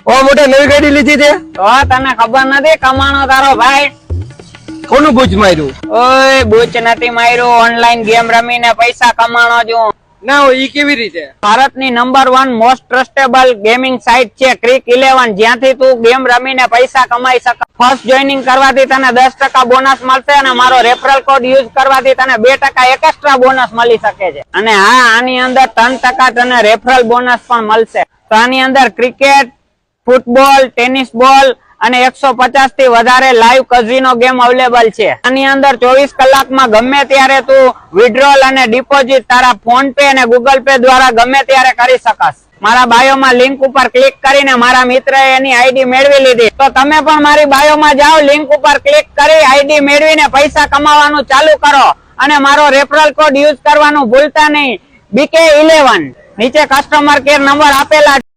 ઓ મોટા નવી ગાડી લીધી તે તો તને ખબર નથી કમાણો તારો ભાઈ? કોનું બૂચ માર્યું? ઓય બૂચ નથી માર્યું, ઓનલાઈન ગેમ રમીને પૈસા કમાણો છું. ના હોય ઈ કેવી રીતે? ભારતની number 1 most trustable gaming site છે ક્રિક 11, જ્યાંથી તું ગેમ રમીને પૈસા કમાઈ શકે. ફર્સ્ટ જોઈનિંગ કરવાથી તને 10% બોનસ મળશે અને મારો રેફરલ કોડ યુઝ કરવાથી તને 2% એક્સ્ટ્રા બોનસ મળી શકે છે. અને હા, આની અંદર 3% તને રેફરલ બોનસ પણ મળશે. તો આની અંદર ક્રિકેટ, ફૂટબોલ, ટેનિસ બોલ અને 150 થી વધારે લાઈવ કઝિનો ગેમ અવેલેબલ છે. આની અંદર 24 કલાકમાં ગમે ત્યારે તું વિડ્રોલ અને ડિપોઝિટ તારા ફોન પે અને ગૂગલ પે દ્વારા ગમે ત્યારે કરી શકસ. મારા બાયોમાં લિંક ઉપર ક્લિક કરીને મારા મિત્રએ એની આઈડી મેળવી લીધી. તો તમે પણ મારી બાયોમાં જાઓ, લિંક ઉપર ક્લિક કરી આઈડી મેળવીને પૈસા કમાવાનું ચાલુ કરો અને મારો રેફરલ કોડ યુઝ કરવાનું ભૂલતા નહીં, BK11. નીચે કસ્ટમર કેર નંબર આપેલા